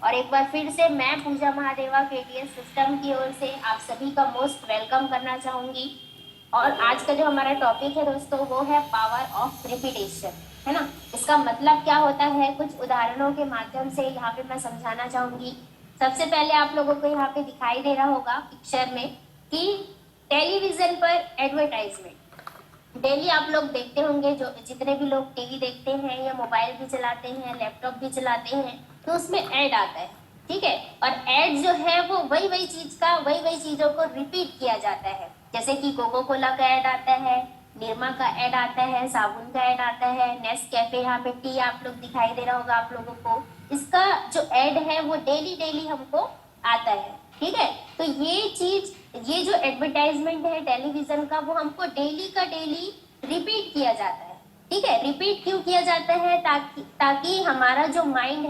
और एक बार फिर से मैं पूजा महादेवा केटीएस सिस्टम की ओर से आप सभी का मोस्ट वेलकम करना चाहूंगी। और आज का जो हमारा टॉपिक है दोस्तों वो है पावर ऑफ रिपीटेशन, है ना। इसका मतलब क्या होता है कुछ उदाहरणों के माध्यम से यहाँ पे मैं समझाना चाहूंगी। सबसे पहले आप लोगों को यहाँ पे दिखाई दे रहा होगा पिक्चर में कि टेलीविजन पर एडवर्टाइजमेंट डेली आप लोग देखते होंगे। जो जितने भी लोग टीवी देखते हैं या मोबाइल भी चलाते हैं, लैपटॉप भी चलाते हैं, तो उसमें ऐड आता है, ठीक है। और ऐड जो है वो वही वही चीज का वही वही चीजों को रिपीट किया जाता है। जैसे कि कोको कोला का ऐड आता है, निरमा का ऐड आता है, साबुन का ऐड आता है, नेस्ट कैफे, यहाँ पे टी आप लोग दिखाई दे रहा होगा आप लोगों को। इसका जो ऐड है वो डेली डेली हमको आता है, ठीक है। तो ये चीज, ये जो एडवर्टाइजमेंट है टेलीविजन का, वो हमको डेली का डेली रिपीट किया जाता है, ठीक है। रिपीट क्यों किया जाता है? ताकि हमारा जो माइंड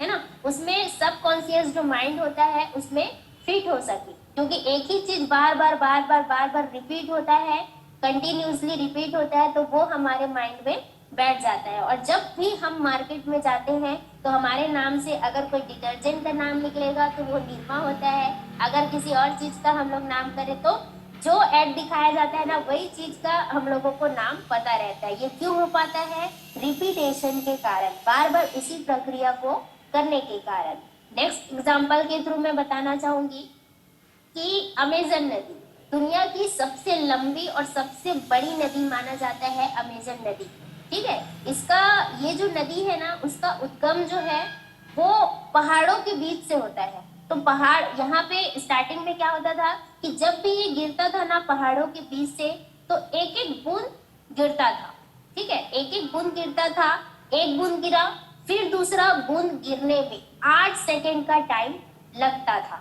है ना, उसमें सबकॉन्शियस जो माइंड होता है उसमें फिट हो सके। क्योंकि एक ही चीज बार बार बार बार बार बार रिपीट होता है, कंटिन्यूसली रिपीट होता है, तो वो हमारे माइंड में बैठ जाता है। और जब भी हम मार्केट में जाते हैं तो हमारे नाम से अगर कोई डिटर्जेंट का नाम निकलेगा तो वो निरमा होता है। अगर किसी और चीज का हम लोग नाम करें तो जो ऐड दिखाया जाता है ना, वही चीज का हम लोगों को नाम पता रहता है। ये क्यों हो पाता है? रिपीटेशन के कारण, बार बार उसी प्रक्रिया को करने के कारण। नेक्स्ट एग्जाम्पल के थ्रू मैं बताना चाहूंगी कि अमेजन नदी दुनिया की सबसे लंबी और सबसे बड़ी नदी माना जाता है अमेजन नदी, ठीक है। इसका ये जो नदी है ना, उसका उद्गम जो है वो पहाड़ों के बीच से होता है। तो पहाड़, यहाँ पे स्टार्टिंग में क्या होता था कि जब भी ये गिरता था ना पहाड़ों के बीच से, तो एक एक बूंद गिरता था, ठीक है। एक एक बूंद गिरता था, एक बूंद गिरा, फिर दूसरा बूंद गिरने में 8 सेकेंड का टाइम लगता था,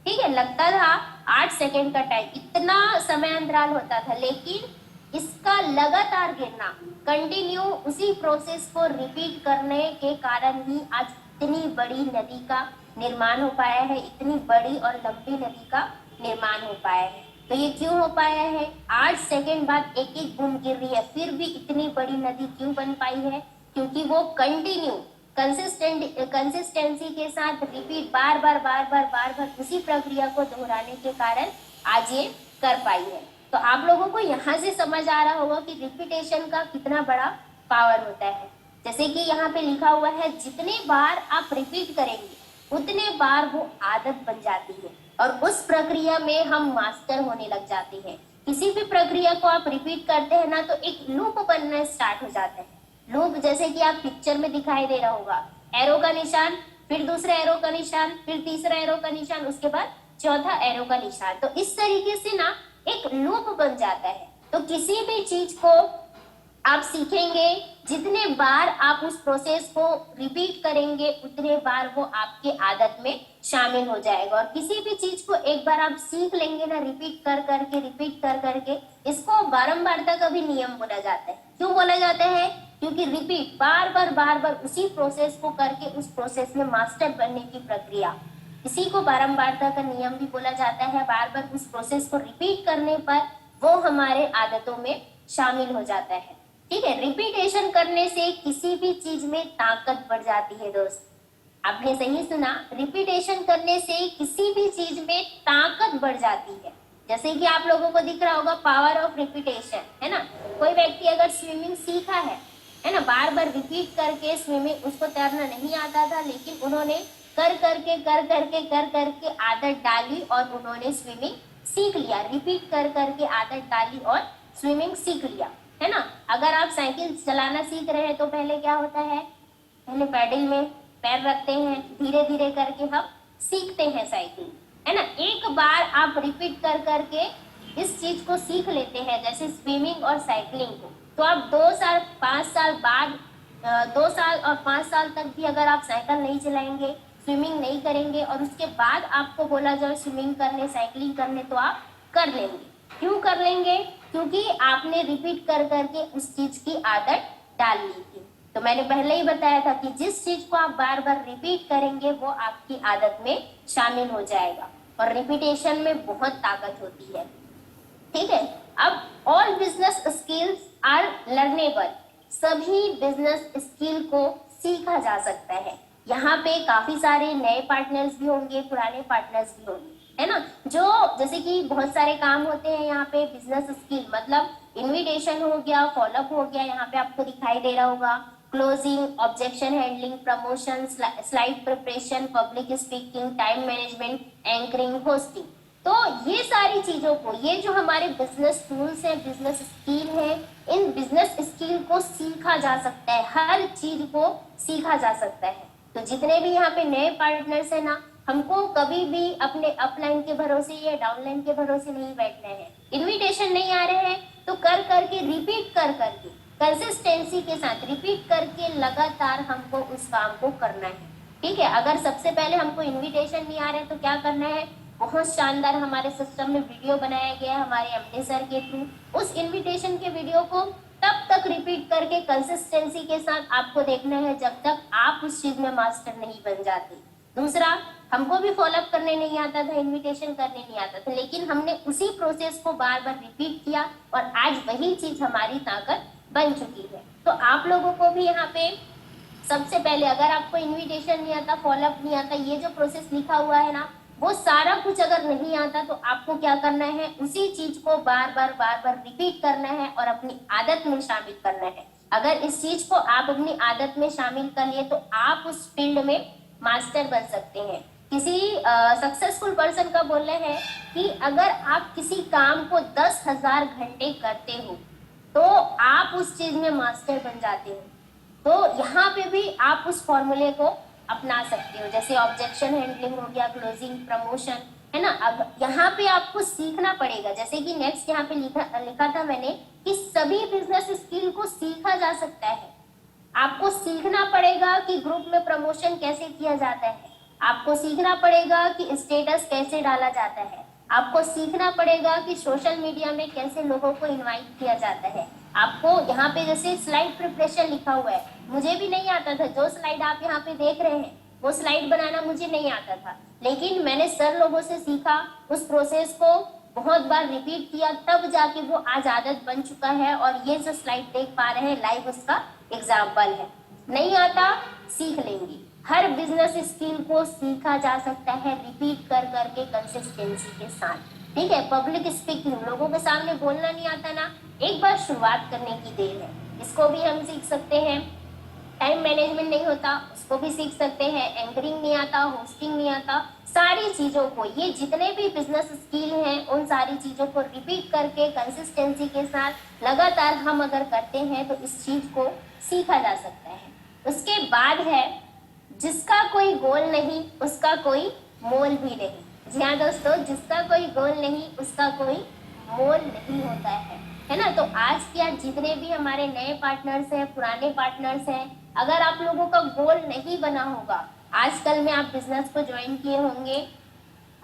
ठीक है। लगता था 8 सेकेंड का टाइम, इतना समय अंतराल होता था। लेकिन इसका लगातार गिरना, कंटिन्यू उसी प्रोसेस को रिपीट करने के कारण ही आज इतनी बड़ी नदी का निर्माण हो पाया है, इतनी बड़ी और लंबी नदी का निर्माण हो पाया है। तो ये क्यों हो पाया है? 8 सेकेंड बाद एक एक बूंद गिर रही है, फिर भी इतनी बड़ी नदी क्यों बन पाई है? क्योंकि वो कंटिन्यू कंसिस्टेंसी के साथ रिपीट बार बार बार बार बार बार उसी प्रक्रिया को दोहराने के कारण आज ये कर पाई है। तो आप लोगों को यहाँ से समझ आ रहा होगा कि रिपीटेशन का कितना बड़ा पावर होता है। जैसे कि यहाँ पे लिखा हुआ है, जितने बार आप रिपीट करेंगे उतने बार वो आदत बन जाती है और उस प्रक्रिया में हम मास्टर होने लग जाते हैं। किसी भी प्रक्रिया को आप रिपीट करते हैं ना, तो एक लूप बनना स्टार्ट हो जाता है। लूप जैसे कि आप पिक्चर में दिखाई दे रहा होगा, एरो का निशान, फिर दूसरा एरो का निशान, फिर तीसरा एरो का निशान, उसके बाद चौथा एरो का निशान। तो इस तरीके से ना एक लूप बन जाता है। तो किसी भी चीज को आप सीखेंगे, जितने बार आप उस प्रोसेस को रिपीट करेंगे उतने बार वो आपके आदत में शामिल हो जाएगा। और किसी भी चीज को एक बार आप सीख लेंगे ना, रिपीट कर करके, इसको बारंबारता का भी नियम बोला जाता है। क्यों बोला जाता है? क्योंकि रिपीट बार बार उसी प्रोसेस को करके उस प्रोसेस में मास्टर बनने की प्रक्रिया, इसी को बारंबारता का नियम भी बोला जाता है। बार बार उस प्रोसेस को रिपीट करने पर वो हमारे आदतों में शामिल हो जाता है, ठीक है। रिपीटेशन करने से किसी भी चीज में ताकत बढ़ जाती है दोस्त। आपने सही सुना, रिपीटेशन करने से किसी भी चीज में ताकत बढ़ जाती है। जैसे कि आप लोगों को दिख रहा होगा पावर ऑफ रिपीटेशन, है ना। कोई व्यक्ति अगर स्विमिंग सीखा है ना, बार बार रिपीट करके स्विमिंग, उसको तैरना नहीं आता था, लेकिन उन्होंने कर करके आदत डाली और उन्होंने स्विमिंग सीख लिया। रिपीट कर करके आदत डाली और स्विमिंग सीख लिया, है ना। अगर आप साइकिल चलाना सीख रहे हैं तो पहले क्या होता है? पहले पैडल में पैर रखते हैं, धीरे धीरे करके हम सीखते हैं साइकिल, है ना। एक बार आप रिपीट कर करके इस चीज को सीख लेते हैं, जैसे स्विमिंग और साइकिलिंग को, तो आप 2 साल 5 साल बाद 2 साल और 5 साल तक भी अगर आप साइकिल नहीं चलाएंगे, स्विमिंग नहीं करेंगे और उसके बाद आपको बोला जाए स्विमिंग करने, साइकिलिंग करने, तो आप कर लेंगे। क्यों कर लेंगे? क्योंकि आपने रिपीट कर करके उस चीज की आदत डाल ली थी। तो मैंने पहले ही बताया था कि जिस चीज को आप बार बार रिपीट करेंगे वो आपकी आदत में शामिल हो जाएगा। और रिपीटेशन में बहुत ताकत होती है, ठीक है। अब all business skills are learnable, सभी बिजनेस स्किल को सीखा जा सकता है। यहाँ पे काफी सारे नए पार्टनर्स भी होंगे, पुराने पार्टनर्स भी होंगे, है ना। जो जैसे कि बहुत सारे काम होते हैं यहाँ पे, बिजनेस स्किल मतलब इनविटेशन हो गया, फॉलोअप हो गया, यहाँ पे आपको दिखाई दे रहा होगा, closing, objection handling, promotion, slide preparation, public speaking, time management, anchoring, hosting. तो ये सारी चीजों को, ये जो हमारे बिजनेस टूल्स हैं, बिजनेस स्किल है, इन बिजनेस स्किल को सीखा जा सकता है, हर चीज को सीखा जा सकता है। तो जितने भी यहाँ पे नए पार्टनर्स है ना, हमको कभी भी अपने अपलाइन के भरोसे या डाउनलाइन के भरोसे नहीं बैठना है। इनविटेशन नहीं आ रहे हैं तो कर करके, रिपीट कर करके, कंसिस्टेंसी के साथ रिपीट करके लगातार हमको उस काम को करना है। ठीक है, अगर सबसे पहले हमको इनविटेशन नहीं आ रहे तो क्या करना है, बहुत शानदार हमारे सिस्टम में वीडियो बनाया गया है हमारे एमडी सर के थ्रू, उस इनविटेशन के वीडियो को तब तक रिपीट करके कंसिस्टेंसी के साथ आपको देखना है जब तक आप उस चीज में मास्टर नहीं बन जाते। दूसरा, हमको भी फॉलोअप करने नहीं आता था, इनविटेशन करने नहीं आता था, लेकिन हमने उसी प्रोसेस को बार बार रिपीट किया और आज वही चीज हमारी ताकत बन चुकी है। तो आप लोगों को भी यहाँ पे सबसे पहले, अगर आपको इनविटेशन नहीं आता, फॉलोअप नहीं आता, ये जो प्रोसेस लिखा हुआ है ना, वो सारा कुछ अगर नहीं आता तो आपको क्या करना है, उसी चीज को बार बार रिपीट करना है और अपनी आदत में शामिल करना है। अगर इस चीज को आप अपनी आदत में शामिल कर लिए तो आप उस फील्ड में मास्टर बन सकते हैं। किसी सक्सेसफुल पर्सन का बोलना है कि अगर आप किसी काम को 10,000 घंटे करते हो तो आप उस चीज में मास्टर बन जाते हो। तो यहाँ पे भी आप उस फॉर्मूले को अपना सकते हो, जैसे ऑब्जेक्शन हैंडलिंग हो गया, क्लोजिंग, प्रमोशन, है ना। अब यहाँ पे आपको सीखना पड़ेगा, जैसे कि नेक्स्ट यहाँ पे लिखा था मैंने कि सभी बिजनेस स्किल को सीखा जा सकता है। आपको सीखना पड़ेगा कि ग्रुप में प्रमोशन कैसे किया जाता है, आपको सीखना पड़ेगा कि स्टेटस कैसे डाला जाता है, आपको सीखना पड़ेगा कि सोशल मीडिया में कैसे लोगों को इनवाइट किया जाता है। आपको यहाँ पे जैसे स्लाइड प्रिपरेशन लिखा हुआ है, मुझे भी नहीं आता था, जो स्लाइड आप यहाँ पे देख रहे हैं वो स्लाइड बनाना मुझे नहीं आता था, लेकिन मैंने सर लोगों से सीखा, उस प्रोसेस को बहुत बार रिपीट किया, तब जाके वो आज आदत बन चुका है। और ये जो स्लाइड देख पा रहे हैं लाइव, उसका एग्जाम्पल है। नहीं आता, सीख लेंगे। हर बिजनेस स्किल को सीखा जा सकता है रिपीट कर करके, कंसिस्टेंसी के साथ। ठीक है, पब्लिक स्पीकिंग, लोगों के सामने बोलना नहीं आता ना, एक बार शुरुआत करने की देर है, इसको भी हम सीख सकते हैं। टाइम मैनेजमेंट नहीं होता, उसको भी सीख सकते हैं। एंकरिंग नहीं आता, होस्टिंग नहीं आता, सारी चीजों को, ये जितने भी बिजनेस स्किल हैं उन सारी चीजों को रिपीट करके कंसिस्टेंसी के साथ लगातार हम अगर करते हैं तो इस चीज को सीखा जा सकता है। उसके बाद है, जिसका कोई गोल नहीं उसका कोई मोल भी नहीं। जी हाँ दोस्तों, जिसका कोई गोल नहीं उसका कोई मोल नहीं होता है ना। तो आज के आज जितने भी हमारे नए पार्टनर्स हैं, पुराने पार्टनर्स हैं, अगर आप लोगों का गोल नहीं बना होगा, आजकल में आप बिजनेस को ज्वाइन किए होंगे,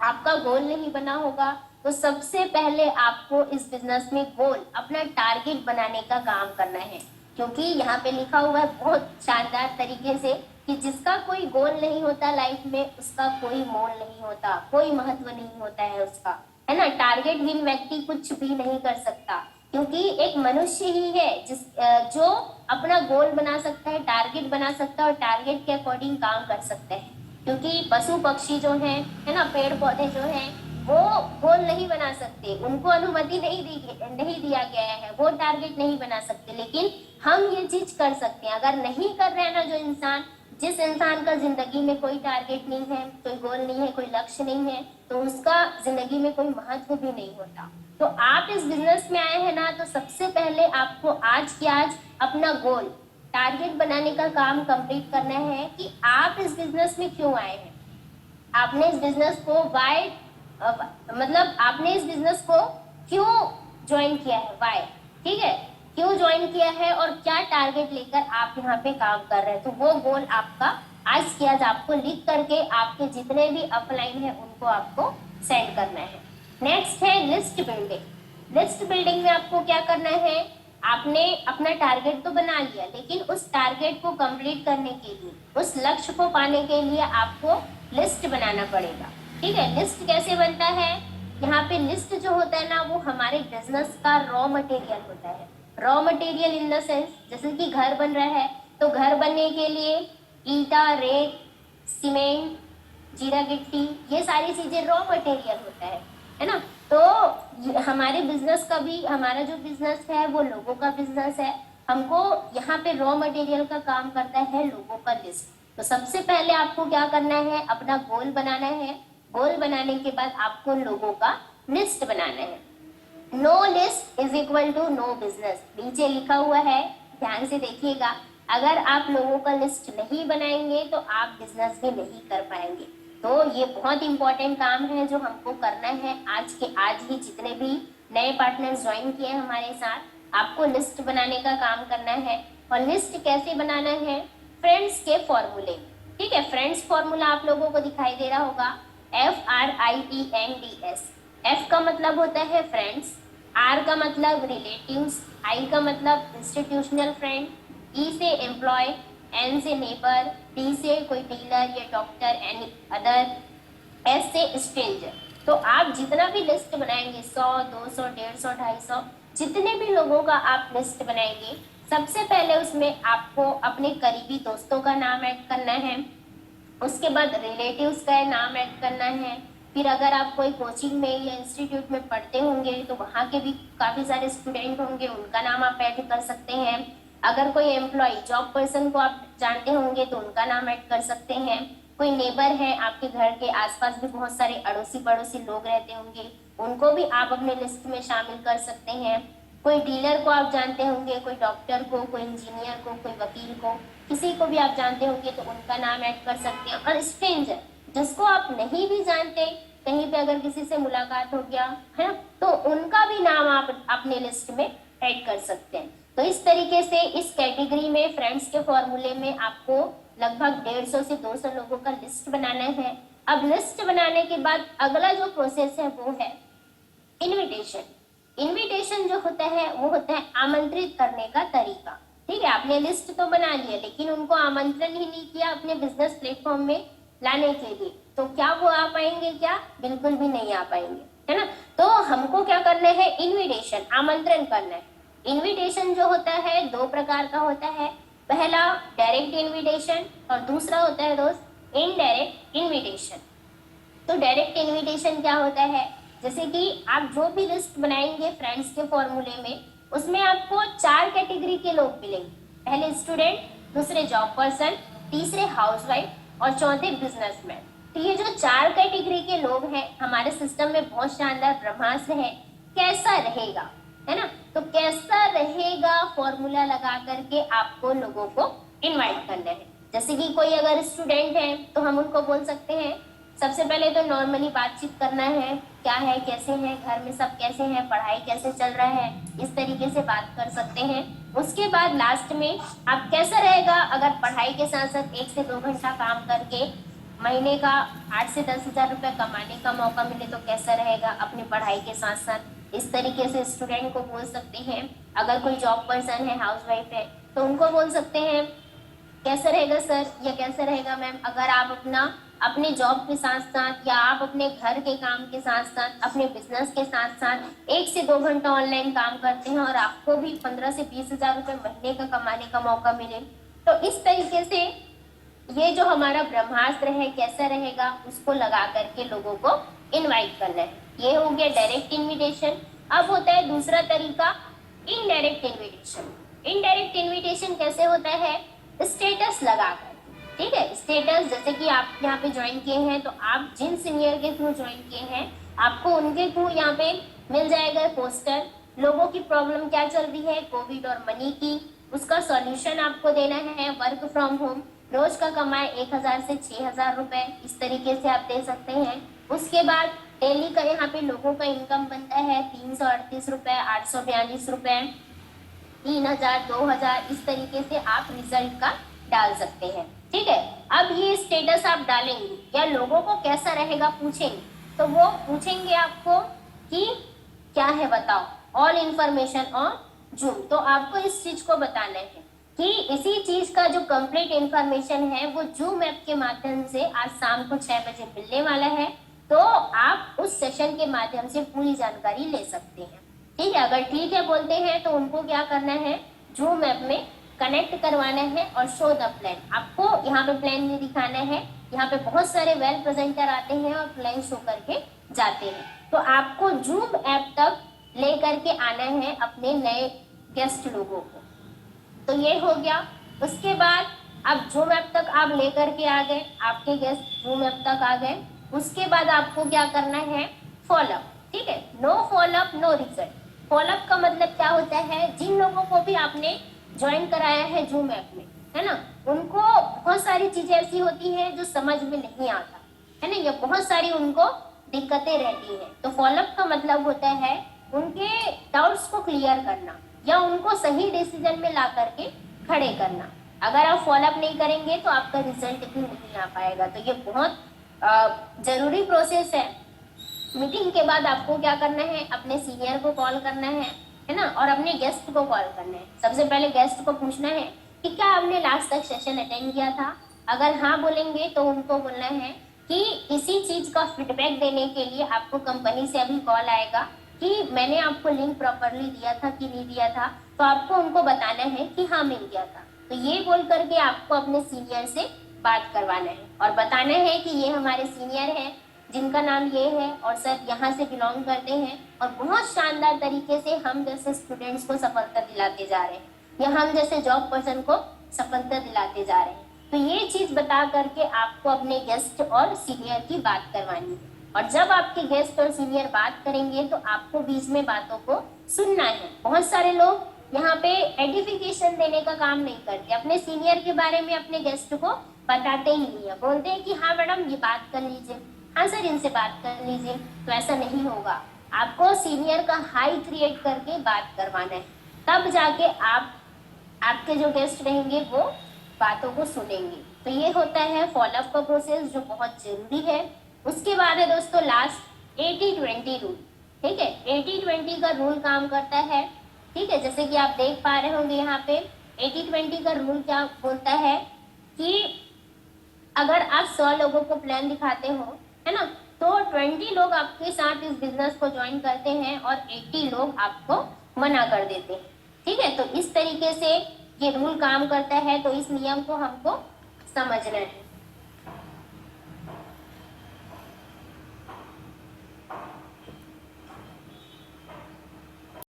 आपका गोल नहीं बना होगा, तो सबसे पहले आपको इस बिजनेस में गोल, अपना टारगेट बनाने का काम करना है। क्योंकि यहाँ पे लिखा हुआ है बहुत शानदार तरीके से कि जिसका कोई गोल नहीं होता लाइफ में, उसका कोई मोल नहीं होता, कोई महत्व नहीं होता है उसका, है ना। टारगेट विन व्यक्ति कुछ भी नहीं कर सकता, क्योंकि एक मनुष्य ही है जो अपना गोल बना सकता है, टारगेट बना सकता है और टारगेट के अकॉर्डिंग काम कर सकते हैं। क्योंकि पशु पक्षी जो हैं, है ना, पेड़ पौधे जो हैं, वो गोल नहीं बना सकते, उनको अनुमति नहीं दिया गया है, वो टारगेट नहीं बना सकते, लेकिन हम ये चीज कर सकते हैं। अगर नहीं कर रहे हैं ना जो इंसान, जिस इंसान का जिंदगी में कोई टारगेट नहीं है, कोई गोल नहीं है, कोई लक्ष्य नहीं है, तो उसका जिंदगी में कोई महत्व भी नहीं होता। तो आप इस बिजनेस में आए हैं ना, तो सबसे पहले आपको आज के आज अपना गोल, टारगेट बनाने का काम कंप्लीट करना है कि आप इस बिजनेस में क्यों आए हैं। आपने इस बिजनेस को वाई, मतलब आपने इस बिजनेस को क्यों ज्वाइन किया है, वाई, ठीक है, क्यों ज्वाइन किया है और क्या टारगेट लेकर आप यहाँ पे काम कर रहे हैं। तो वो गोल आपका आज के आज आपको लिख करके आपके जितने भी अपलाइन है उनको आपको सेंड करना है। नेक्स्ट है लिस्ट बिल्डिंग। लिस्ट बिल्डिंग में आपको क्या करना है, आपने अपना टारगेट तो बना लिया, लेकिन उस टारगेट को कंप्लीट करने के लिए, उस लक्ष्य को पाने के लिए आपको लिस्ट बनाना पड़ेगा। ठीक है, लिस्ट कैसे बनता है, यहाँ पे लिस्ट जो होता है ना, वो हमारे बिजनेस का रॉ मटेरियल होता है। Raw material in the sense, जैसे कि घर बन रहा है, तो घर बनने के लिए ईंटा, रेत, सीमेंट, जीरा गिट्टी, ये सारी चीजें रॉ मटेरियल होता है ना। तो हमारे बिजनेस का भी, हमारा जो बिजनेस है वो लोगों का बिजनेस है। हमको यहाँ पे रॉ मटेरियल का काम करता है लोगों का लिस्ट। तो सबसे पहले आपको क्या करना है, अपना गोल बनाना है। गोल बनाने के बाद आपको लोगों का लिस्ट बनाना है। No list is equal to no business, नीचे लिखा हुआ है, ध्यान से देखिएगा। अगर आप लोगों का लिस्ट नहीं बनाएंगे तो आप बिजनेस भी नहीं कर पाएंगे। तो ये बहुत इंपॉर्टेंट काम है जो हमको करना है। आज ही जितने भी नए पार्टनर्स ज्वाइन किए हमारे साथ, आपको लिस्ट बनाने का काम करना है। और लिस्ट कैसे बनाना है, फ्रेंड्स के फॉर्मूले। ठीक है, फ्रेंड्स फॉर्मूला आप लोगों को दिखाई दे रहा होगा, FRIENDS। F का मतलब होता है फ्रेंड्स, R का मतलब रिलेटिव्स, I का मतलब इंस्टीट्यूशनल फ्रेंड, E से एम्प्लॉय, N से नेबर, D से कोई डीलर या डॉक्टर, एनी अदर, S से स्ट्रेंजर। तो आप जितना भी लिस्ट बनाएंगे, 100, 200, 150, 250, जितने भी लोगों का आप लिस्ट बनाएंगे, सबसे पहले उसमें आपको अपने करीबी दोस्तों का नाम ऐड करना है। उसके बाद रिलेटिव्स का नाम ऐड करना है। फिर अगर आप कोई कोचिंग में या इंस्टीट्यूट में पढ़ते होंगे तो वहाँ के भी काफ़ी सारे स्टूडेंट होंगे, उनका नाम आप ऐड कर सकते हैं। अगर कोई एम्प्लॉय, जॉब पर्सन को आप जानते होंगे तो उनका नाम ऐड कर सकते हैं। कोई नेबर है, आपके घर के आसपास भी बहुत सारे अड़ोसी पड़ोसी लोग रहते होंगे, उनको भी आप अपने लिस्ट में शामिल कर सकते हैं। कोई डीलर को आप जानते होंगे, कोई डॉक्टर को, कोई इंजीनियर को, कोई वकील को, किसी को भी आप जानते होंगे तो उनका नाम ऐड कर सकते हैं। और स्ट्रेंजर, जिसको आप नहीं भी जानते, कहीं पे अगर किसी से मुलाकात हो गया है ना, तो उनका भी नाम आप अपने लिस्ट में ऐड कर सकते हैं। तो इस तरीके से इस कैटेगरी में, फ्रेंड्स के फॉर्मूले में, आपको लगभग 150 से 200 लोगों का लिस्ट बनाना है। अब लिस्ट बनाने के बाद अगला जो प्रोसेस है वो है इनविटेशन। इनविटेशन जो होता है वो होता है आमंत्रित करने का तरीका। ठीक है, आपने लिस्ट तो बना लिया लेकिन उनको आमंत्रण ही नहीं किया अपने बिजनेस प्लेटफॉर्म में लाने के लिए, तो क्या वो आ पाएंगे? क्या? बिल्कुल भी नहीं आ पाएंगे, है ना। तो हमको क्या करना है, इनविटेशन, आमंत्रण करना है। इनविटेशन जो होता है 2 प्रकार का होता है। पहला डायरेक्ट इनविटेशन और दूसरा होता है दोस्त इनडायरेक्ट इनविटेशन। तो डायरेक्ट इनविटेशन क्या होता है, जैसे कि आप जो भी लिस्ट बनाएंगे फ्रेंड्स के फॉर्मूले में, उसमें आपको 4 कैटेगरी के लोग मिलेंगे। पहले स्टूडेंट, दूसरे जॉब पर्सन, तीसरे हाउसवाइफ और चौथे बिजनेसमैन। तो ये जो 4 कैटेगरी के लोग हैं हमारे सिस्टम में बहुत शानदार ब्रह्मास्त्र है। कैसा रहेगा, है ना। तो कैसा रहेगा फॉर्मूला लगा करके आपको लोगों को इनवाइट करना है। जैसे कि कोई अगर स्टूडेंट है तो हम उनको बोल सकते हैं, सबसे पहले तो नॉर्मली बातचीत करना है, क्या है, कैसे हैं, घर में सब कैसे हैं, पढ़ाई कैसे चल रहा है, इस तरीके से बात कर सकते हैं। उसके बाद लास्ट में आप कैसा रहेगा, अगर पढ़ाई के साथ साथ 1 से 2 घंटा काम करके महीने का 8 से 10 हज़ार रुपये कमाने का मौका मिले तो कैसा रहेगा अपनी पढ़ाई के साथ साथ, इस तरीके से स्टूडेंट को बोल सकते हैं। अगर कोई जॉब पर्सन है, हाउसवाइफ है, तो उनको बोल सकते हैं कैसा रहेगा सर या कैसा रहेगा मैम, अगर आप अपने जॉब के साथ साथ या आप अपने घर के काम के साथ साथ अपने बिजनेस के साथ साथ 1 से 2 घंटा ऑनलाइन काम करते हैं और आपको भी 15 से 20 हज़ार रुपये महीने का कमाने का मौका मिले। तो इस तरीके से ये जो हमारा ब्रह्मास्त्र है कैसा रहेगा, उसको लगा करके लोगों को इनवाइट करना है। ये हो गया डायरेक्ट इन्विटेशन। अब होता है दूसरा तरीका इनडायरेक्ट इन्विटेशन। इनडायरेक्ट इन्विटेशन कैसे होता है, स्टेटस लगाकर। ठीक है, स्टेटस, जैसे कि आप यहाँ पे ज्वाइन किए हैं तो आप जिन सीनियर के थ्रू ज्वाइन किए हैं आपको उनके थ्रू यहाँ पे मिल जाएगा पोस्टर। लोगों की प्रॉब्लम क्या चल रही है, कोविड और मनी की, उसका सॉल्यूशन आपको देना है। वर्क फ्रॉम होम, रोज का कमाए 1000 से 6000 रुपए, इस तरीके से आप दे सकते हैं। उसके बाद डेली का यहाँ पे लोगों का इनकम बनता है 338 रुपए, 842 रुपए, 3000, 2000, इस तरीके से आप रिजल्ट का डाल सकते हैं। ठीक है, अब ये स्टेटस आप डालेंगे या लोगों को कैसा रहेगा पूछेंगे, तो वो पूछेंगे आपको कि क्या है बताओ, ऑल इंफॉर्मेशन ऑन जूम। तो आपको इस चीज को बताना है कि इसी चीज का जो कंप्लीट इंफॉर्मेशन है वो जूम ऐप के माध्यम से आज शाम को 6 बजे मिलने वाला है। तो आप उस सेशन के माध्यम से पूरी जानकारी ले सकते हैं। ठीक है, अगर ठीक है बोलते हैं तो उनको क्या करना है, जूम ऐप में कनेक्ट करवाना है और शो द प्लान। आपको यहाँ पे प्लान में दिखाना है यहाँ पे बहुत सारे वेल प्रेजेंटर आते हैं और फ्लाइंग शो करके जाते हैं। तो आपको जूम ऐप तक लेकर के आना है अपने नए गेस्ट लोगों को। तो ये हो गया। उसके बाद अब जूम ऐप तक आप लेकर के आ गए, आपके गेस्ट जूम ऐप तक आ गए। उसके बाद आपको क्या करना है, फॉलोअप। ठीक है, no follow up no result. Follow up का मतलब क्या होता है, जिन लोगों को भी आपने ज्वाइन कराया है जूम ऐप में, है ना, उनको बहुत सारी चीजें ऐसी होती हैं जो समझ में नहीं आता, है ना, या बहुत सारी उनको दिक्कतें रहती हैं। तो फॉलोअप का मतलब होता है उनके डाउट्स को क्लियर करना या उनको सही डिसीजन में ला करके खड़े करना। अगर आप फॉलोअप नहीं करेंगे तो आपका रिजल्ट भी नहीं आ पाएगा। तो ये बहुत जरूरी प्रोसेस है। मीटिंग के बाद आपको क्या करना है, अपने सीनियर को कॉल करना है ना, और अपने गेस्ट को कॉल करना है। सबसे पहले गेस्ट को पूछना है कि क्या आपने लास्ट तक सेशन अटेंड किया था। अगर हाँ बोलेंगे तो उनको बोलना है कि इसी चीज का फीडबैक देने के लिए आपको कंपनी से अभी कॉल आएगा कि मैंने आपको लिंक प्रॉपरली दिया था कि नहीं दिया था। तो आपको उनको बताना है कि हाँ मिल गया था। तो ये बोल करके आपको अपने सीनियर से बात करवाना है और बताना है कि ये हमारे सीनियर हैं जिनका नाम ये है और सर यहाँ से बिलोंग करते हैं और बहुत शानदार तरीके से हम जैसे स्टूडेंट्स को सफलता दिलाते जा रहे हैं या हम जैसे जॉब पर्सन को सफलता दिलाते जा रहे हैं। तो ये चीज बता करके आपको अपने गेस्ट और सीनियर की बात करवानी है। और जब आपके गेस्ट और सीनियर बात करेंगे तो आपको बीच में बातों को सुनना है। बहुत सारे लोग यहाँ पे एडिफिकेशन देने का काम नहीं करते, अपने सीनियर के बारे में अपने गेस्ट को बताते ही नहीं है, बोलते हैं कि हाँ मैडम ये बात कर लीजिए, हाँ सर इनसे बात कर लीजिए। तो ऐसा नहीं होगा, आपको सीनियर का हाई क्रिएट करके बात करवाना है, तब जाके आप आपके जो गेस्ट रहेंगे वो बातों को सुनेंगे। तो ये होता है फॉलोअप का प्रोसेस जो बहुत जरूरी है। उसके बाद है दोस्तों लास्ट 80-20 रूल। ठीक है, 80-20 का रूल काम करता है। ठीक है, जैसे कि आप देख पा रहे होंगे यहाँ पे 80-20 का रूल क्या बोलता है कि अगर आप 100 लोगों को प्लान दिखाते हो, है ना, तो 20 लोग आपके साथ इस बिजनेस को ज्वाइन करते हैं और 80 लोग आपको मना कर देते हैं। ठीक है, तो इस तरीके से ये रूल काम करता है। तो इस नियम को हमको समझना है।